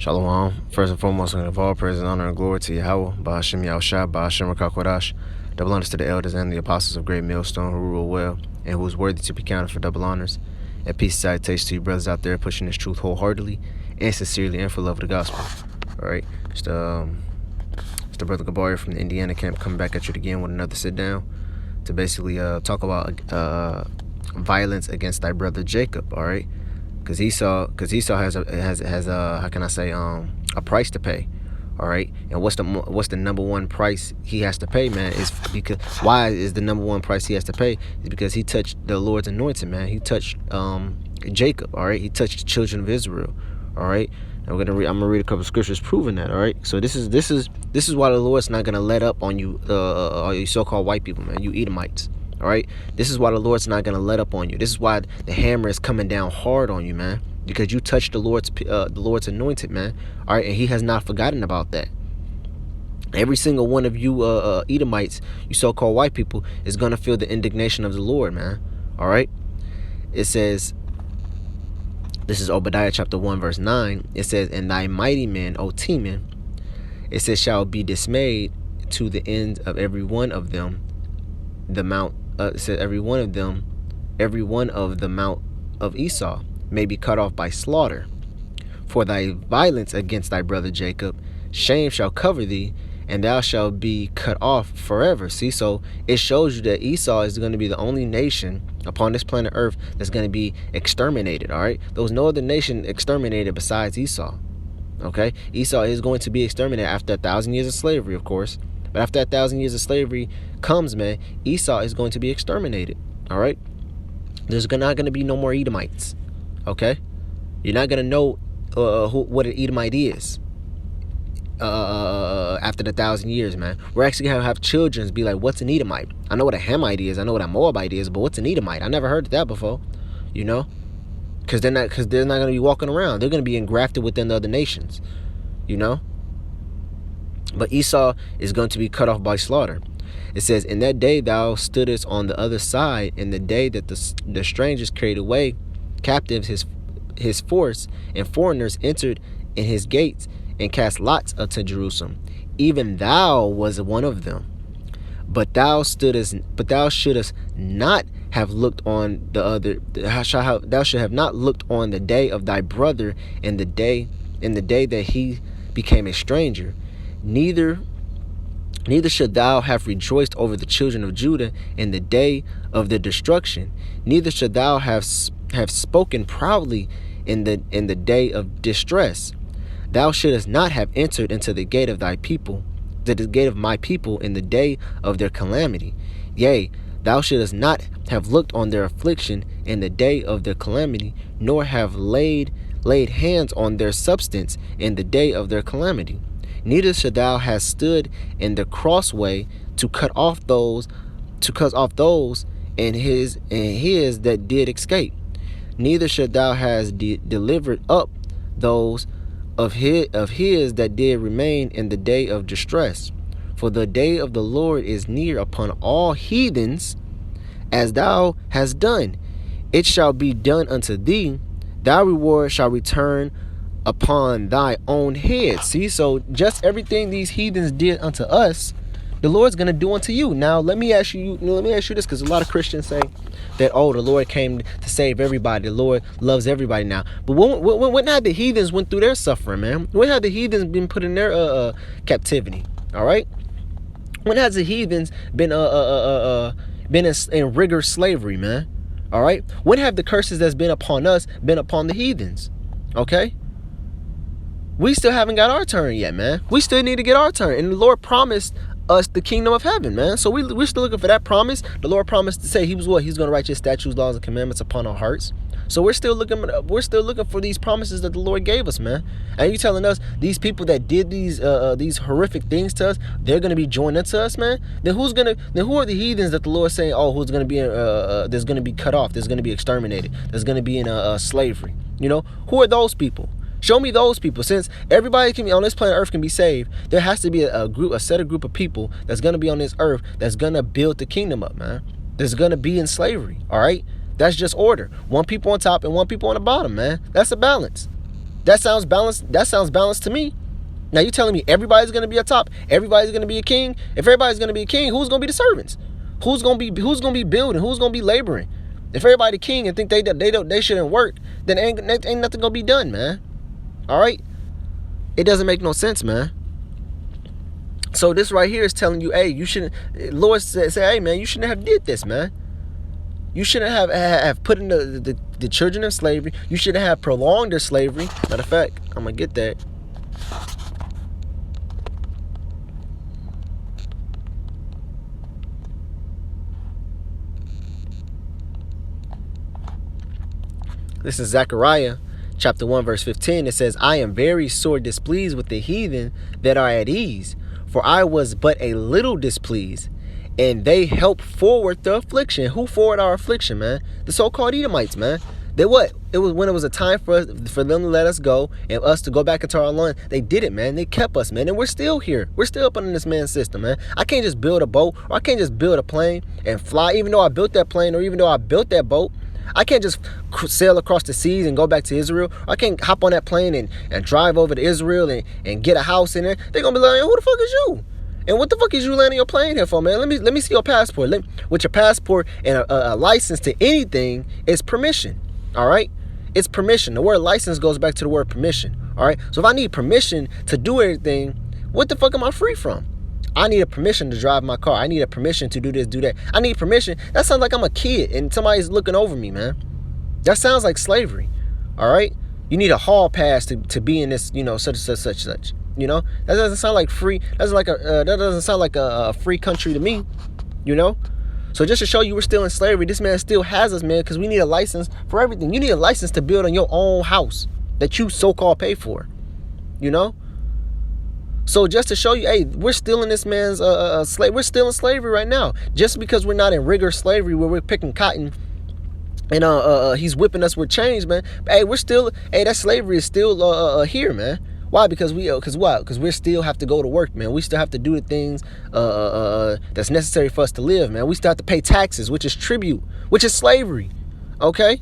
Shalom. First and foremost, I give all praise and honor and glory to Yahweh, Ba'ashem Yahushua, Ba'ashem Rakakwadash. Double honors to the elders and the apostles of Great Millstone who rule well and who is worthy to be counted for double honors. And peace and salutations to you brothers out there pushing this truth wholeheartedly and sincerely and for love of the gospel. All right, it's the brother Gabar from the Indiana camp coming back at you again with another sit down to basically talk about violence against thy brother Jacob. All right. Because Esau has how can I say a price to pay, all right? And what's the number one price he has to pay, man? Is because why is the number one price he has to pay? Is because he touched the Lord's anointed, man. He touched Jacob, all right? He touched the children of Israel, all right? And I'm gonna read a couple of scriptures proving that, all right? So this is why the Lord's not gonna let up on you, all you so-called white people, man. You Edomites. All right, this is why the Lord's not gonna let up on you. This is why the hammer is coming down hard on you, man, because you touched the Lord's anointed, man. All right, and He has not forgotten about that. Every single one of you Edomites, you so-called white people, is gonna feel the indignation of the Lord, man. All right, it says, this is Obadiah chapter 1 verse 9. It says, "And thy mighty men, O Teman," it says, "shall be dismayed to the end of every one of them. The mount." It says, every one of the mount of Esau may be cut off by slaughter. For thy violence against thy brother Jacob, shame shall cover thee, and thou shalt be cut off forever. See, so it shows you that Esau is going to be the only nation upon this planet Earth that's going to be exterminated. All right, there was no other nation exterminated besides Esau. Okay, Esau is going to be exterminated after 1,000 years of slavery, of course. But after 1,000 years of slavery comes, man, Esau is going to be exterminated. All right? There's not going to be no more Edomites. Okay? You're not going to know what an Edomite is after the 1,000 years, man. We're actually going to have children be like, what's an Edomite? I know what a Hamite is. I know what a Moabite is. But what's an Edomite? I never heard of that before. You know? Because they're not going to be walking around. They're going to be engrafted within the other nations. You know? But Esau is going to be cut off by slaughter. It says, "In that day thou stoodest on the other side, in the day that the strangers carried away captives his force, and foreigners entered in his gates, and cast lots unto Jerusalem. Even thou was one of them. But thou shouldest not have looked on the other. Thou should have not looked on the day of thy brother, in the day that he became a stranger. Neither should thou have rejoiced over the children of Judah in the day of their destruction. Neither should thou have spoken proudly in the day of distress. Thou shouldest not have entered into the gate of thy people, the gate of my people, in the day of their calamity. Yea, thou shouldest not have looked on their affliction in the day of their calamity, nor have laid hands on their substance in the day of their calamity. Neither should thou have stood in the crossway to cut off those and his that did escape. Neither should thou have delivered up those of his that did remain in the day of distress. For the day of the Lord is near upon all heathens, as thou hast done. It shall be done unto thee. Thy reward shall return upon thy own head." See, so just everything these heathens did unto us, the Lord's gonna do unto you. Now let me ask you this, because a lot of Christians say that, oh, the Lord came to save everybody, the Lord loves everybody now. But when had the heathens went through their suffering, man? When had the heathens been put in their captivity? All right, when has the heathens been in rigorous slavery, man? All right, when have the curses that's been upon us been upon the heathens? Okay, we still haven't got our turn yet, man. We still need to get our turn. And the Lord promised us the kingdom of heaven, man. So we're still looking for that promise. The Lord promised to say He was what? He's going to write His statutes, laws, and commandments upon our hearts. So we're still looking for these promises that the Lord gave us, man. And you telling us these people that did these horrific things to us, they're going to be joined into us, man? Then who are the heathens that the Lord saying, oh, who's going to be there's going to be cut off, there's going to be exterminated, there's going to be in slavery? You know, who are those people? Show me those people. Since everybody can be on this planet Earth can be saved, there has to be a group of people that's going to be on this earth that's going to build the kingdom up, man. That's going to be in slavery, all right? That's just order. One people on top and one people on the bottom, man. That's a balance. That sounds balanced. That sounds balanced to me. Now you telling me everybody's gonna be a top, everybody's gonna be a king. If everybody's gonna be a king, who's gonna be the servants? Who's gonna be building? Who's gonna be laboring? If everybody king and think they shouldn't work, then ain't nothing gonna be done, man. All right, it doesn't make no sense, man. So this right here is telling you, hey, you shouldn't. Lord say, hey, man, you shouldn't have did this, man. You shouldn't have put in the children in slavery. You shouldn't have prolonged their slavery. Matter of fact, I'm gonna get that. This is Zechariah chapter 1 verse 15. It says, I am very sore displeased with the heathen that are at ease, for I was but a little displeased, and they help forward the affliction. Who forward our affliction, man? The so-called Edomites, man. They what? It was when it was a time for them to let us go and us to go back into our land. They did it, man. They kept us, man. And we're still here. We're still up under this man's system, man. I can't just build a boat, or I can't just build a plane and fly, even though I built that plane, or even though I built that boat. I can't just sail across the seas and go back to Israel. I can't hop on that plane and drive over to Israel and get a house in there. They're going to be like, who the fuck is you? And what the fuck is you landing your plane here for, man? Let me see your passport. With your passport and a license to anything is permission, all right? It's permission. The word license goes back to the word permission, all right? So if I need permission to do anything, what the fuck am I free from? I need a permission to drive my car. I need a permission to do this, do that. I need permission. That sounds like I'm a kid and somebody's looking over me, man. That sounds like slavery, all right? You need a hall pass to be in this, such. You know, that doesn't sound like free. That doesn't sound like a free country to me, you know? So just to show you we're still in slavery, this man still has us, man, because we need a license for everything. You need a license to build on your own house that you so-called pay for, you know? So just to show you, hey, we're still in this man's slave. We're still in slavery right now. Just because we're not in rigor slavery where we're picking cotton and he's whipping us with chains, man. But, hey, that slavery is still here, man. Why? Because we still have to go to work, man. We still have to do the things that's necessary for us to live, man. We still have to pay taxes, which is tribute, which is slavery. Okay.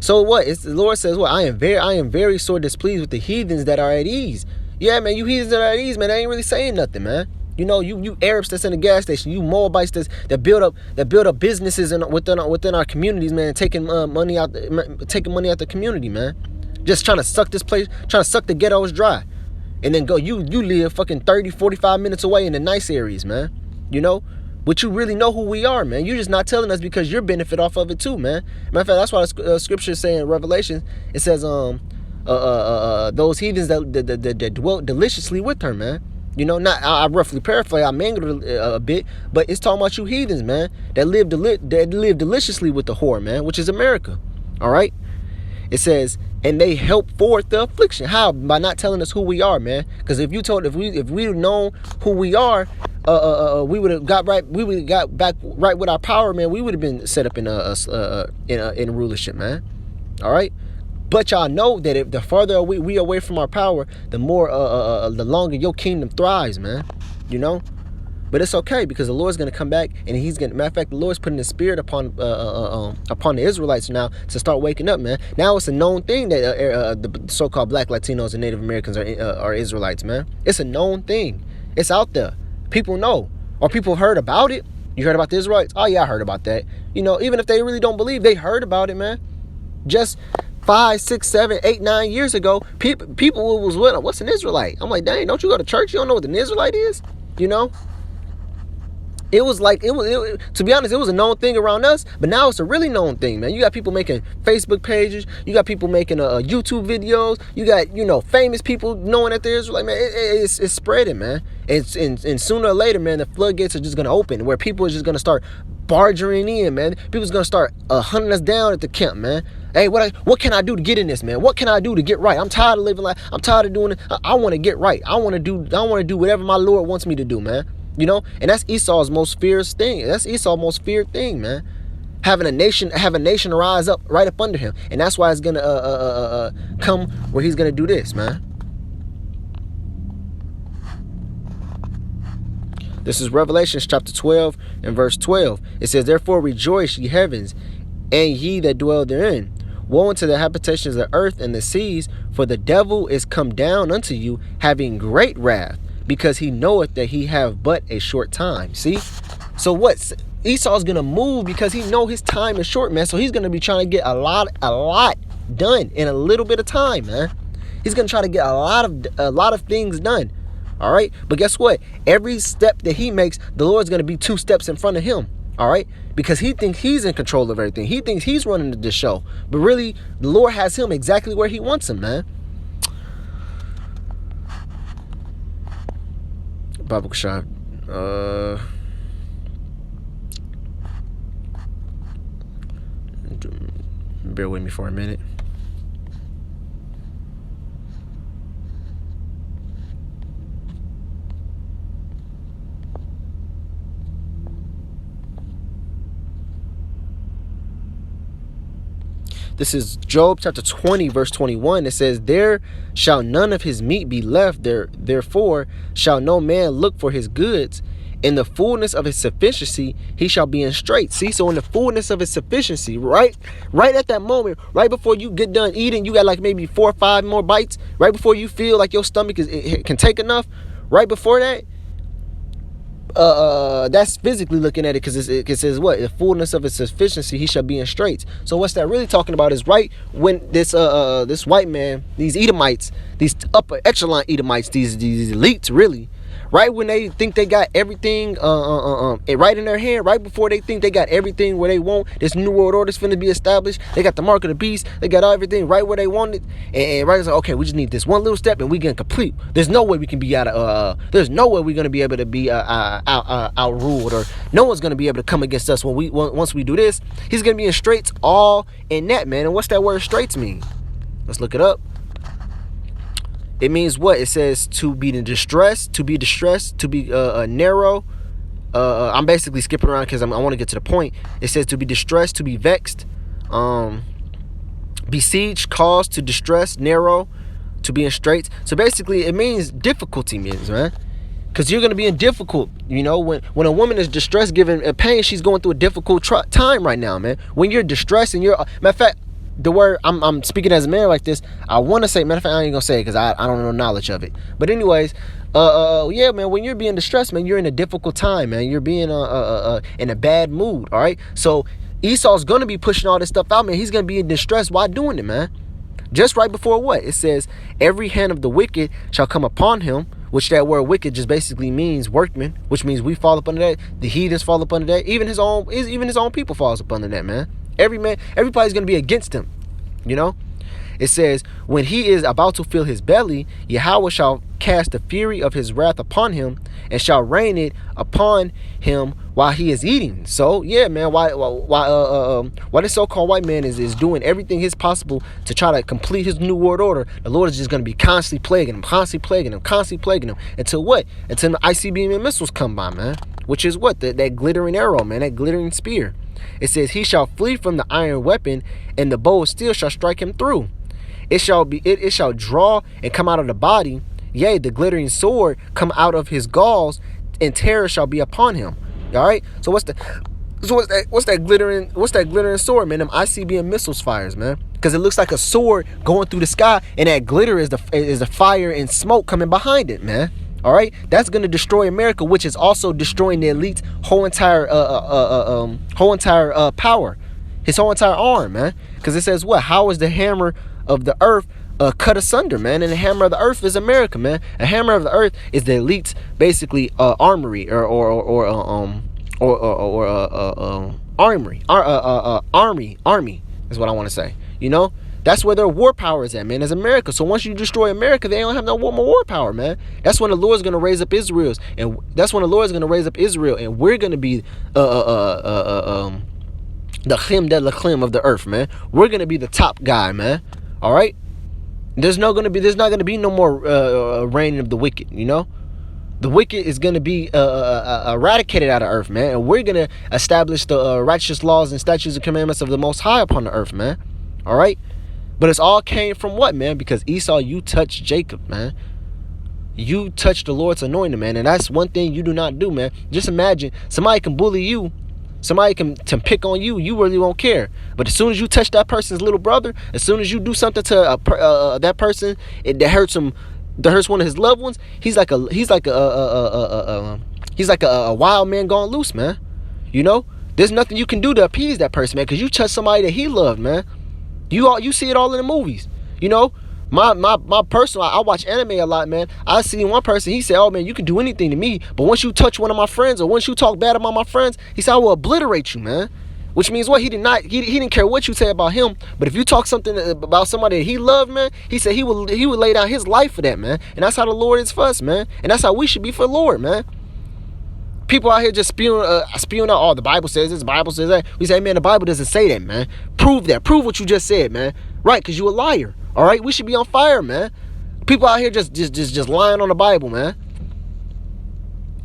So what? The Lord says, what? I am very sore displeased with the heathens that are at ease. Yeah, man, you heathens that are at ease, man, they ain't really saying nothing, man. You know, you Arabs that's in the gas station, you Moabites that build up businesses within our communities, man, taking money out the community, man. Just trying to suck this place, trying to suck the ghettos dry. And then you live fucking 30, 45 minutes away in the nice areas, man. You know? But you really know who we are, man. You're just not telling us because you're benefit off of it too, man. Matter of fact, that's why the scripture is saying in Revelation, it says those heathens that dwelt deliciously with her, man. You know, I roughly paraphrase, I mangled it a bit, but it's talking about you heathens, man, that live deliciously with the whore, man, which is America. All right? It says, and they help forward the affliction. How? By not telling us who we are, man. Because if we'd known who we are, we would have got right. We would have got back right with our power, man. We would have been set up in rulership, man. All right. But y'all know that if the farther we away from our power, the more the longer your kingdom thrives, man. You know. But it's okay because the Lord's going to come back and matter of fact, the Lord's putting the spirit upon the Israelites now to start waking up, man. Now it's a known thing that the so-called Black, Latinos, and Native Americans are Israelites, man. It's a known thing. It's out there. People know. Or people heard about it. You heard about the Israelites? Oh, yeah, I heard about that. You know, even if they really don't believe, they heard about it, man. Just 5, 6, 7, 8, 9 years ago, people was with them. What's an Israelite? I'm like, dang, don't you go to church? You don't know what an Israelite is? You know? It was like, to be honest, it was a known thing around us, but now it's a really known thing, man. You got people making Facebook pages. You got people making YouTube videos. You got, famous people knowing that there's like, man, it's spreading, man. And sooner or later, man, the floodgates are just going to open where people are just going to start barging in, man. People's going to start hunting us down at the camp, man. Hey, what can I do to get in this, man? What can I do to get right? I'm tired of living like, I'm tired of doing it. I want to get right. I want to do whatever my Lord wants me to do, man. You know, and that's Esau's most feared thing. That's Esau's most feared thing, man. Have a nation rise up right up under him, and that's why it's gonna come where he's gonna do this, man. This is Revelation chapter 12 and verse 12. It says, "Therefore rejoice, ye heavens, and ye that dwell therein. Woe unto the habitations of the earth and the seas, for the devil is come down unto you, having great wrath, because he knoweth that he have but a short time. See? So what? Esau's gonna move because he know his time is short, man. So he's gonna be trying to get a lot done in a little bit of time, man. He's gonna try to get a lot of things done. All right, but guess what? Every step that he makes, the Lord's gonna be 2 steps in front of him. All right, because he thinks he's in control of everything. He thinks he's running the show, but really, the Lord has him exactly where he wants him, man. Bible shot. Bear with me for a minute. This is Job chapter 20, verse 21. It says, there shall none of his meat be left. Therefore shall no man look for his goods. In the fullness of his sufficiency, he shall be in straits. See, so in the fullness of his sufficiency, right at that moment, right before you get done eating, you got like maybe 4 or 5 more bites, right before you feel like your stomach can take enough, right before that, that's physically looking at it, because it says what? The fullness of his sufficiency, he shall be in straits. So what's that really talking about is right when this white man, these Edomites, these upper echelon Edomites, these elites really, right when they think they got everything right in their hand, right before they think they got everything where they want, this new world order is finna be established, they got the mark of the beast, they got everything right where they want it, and right, it's like, okay, we just need this one little step and we can complete. There's no way we can be out of there's no way we're gonna be able to be outruled, or no one's gonna be able to come against us once we do this. He's gonna be in straits all in that, man. And what's that word straits mean? Let's look it up. It means what? It says to be in distress, to be distressed, to be narrow. I'm basically skipping around because I want to get to the point. It says to be distressed, to be vexed, besieged, caused, to distress, narrow, to be in straits. So basically, it means difficulty, means, man. Because you're going to be in difficult, you know, when a woman is distressed, given pain, she's going through a difficult time right now, man. When you're distressed and you're, matter of fact, the word, I'm speaking as a man like this, I want to say, matter of fact, I ain't gonna say it because I don't know knowledge of it. But anyways, yeah, man, when you're being distressed, man, you're in a difficult time, man. You're being in a bad mood, all right? So Esau's gonna be pushing all this stuff out, man. He's gonna be in distress while doing it, man. Just right before what? It says, every hand of the wicked shall come upon him, which that word wicked just basically means workman, which means we fall up under that. The heathens fall up under that. Even his own people falls up under that, man. Everybody's going to be against him, you know. It says, when he is about to fill his belly, Yahweh shall cast the fury of his wrath upon him, and shall rain it upon him while he is eating. So yeah, man, why this so-called white man is doing everything his possible to try to complete his new world order, the Lord is just going to be constantly plaguing him until what? Until the ICBM missiles come by, man. Which is what? That glittering arrow, man, that glittering spear. It says, he shall flee from the iron weapon, and the bow of steel shall strike him through. It shall draw and come out of the body, yea, the glittering sword come out of his galls, and terror shall be upon him. All right. So what's that glittering sword, man? Them ICBM missiles fires, man. Because it looks like a sword going through the sky, and that glitter is the fire and smoke coming behind it, man. All right, that's gonna destroy America, which is also destroying the elite's whole entire power, his whole entire arm, man. Because it says what? How is the hammer of the earth cut asunder, man? And the hammer of the earth is America, man. A hammer of the earth is the elite's basically armory army is what I want to say. You know. That's where their war power is at, man, is America. So once you destroy America, they don't have no more war power, man. That's when the Lord's going to raise up Israel. And we're going to be the chim de la chim of the earth, man. We're going to be the top guy, man. All right? There's not going to be no more reign of the wicked, you know? The wicked is going to be eradicated out of earth, man. And we're going to establish the righteous laws and statutes and commandments of the Most High upon the earth, man. All right? But it's all came from what, man? Because Esau, you touched Jacob, man. You touched the Lord's anointing, man. And that's one thing you do not do, man. Just imagine somebody can bully you. Somebody can pick on you, you really won't care. But as soon as you touch that person's little brother, as soon as you do something to that person that hurts him, that hurts one of his loved ones, he's like a wild man gone loose, man. You know, there's nothing you can do to appease that person, man, because you touch somebody that he loved, man. You see it all in the movies. You know, my personal, I watch anime a lot, man. I see one person, he said, oh man, you can do anything to me, but once you touch one of my friends, or once you talk bad about my friends, he said, I will obliterate you, man. Which means what? He didn't care what you say about him, but if you talk something about somebody that he loved, man, he said he would lay down his life for that, man. And that's how the Lord is for us, man. And that's how we should be for the Lord, man. People out here just spewing out, oh, the Bible says this, the Bible says that. We say, man, the Bible doesn't say that, man. Prove that. Prove what you just said, man. Right, because you a liar. All right, we should be on fire, man. People out here just lying on the Bible, man.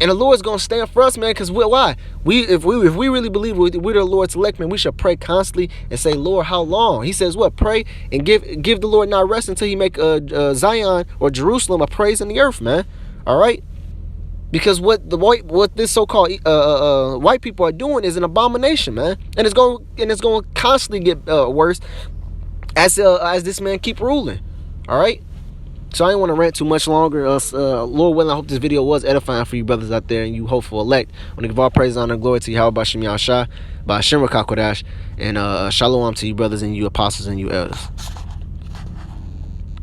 And the Lord's gonna stand for us, man. Because why? If we really believe we're the Lord's elect, man, we should pray constantly and say, Lord, how long? He says, what? Pray and give the Lord not rest until He make Zion or Jerusalem a praise in the earth, man. All right. Because what this so-called white people are doing is an abomination, man, and it's going to constantly get worse as this man keep ruling. All right. So I didn't want to rant too much longer. Lord willing, I hope this video was edifying for you brothers out there and you hopeful elect. I want to give all praise, honor, and glory to Yahweh B'Shem Yahushua, B'Shem Rakakodash, and shalom to you brothers and you apostles and you elders.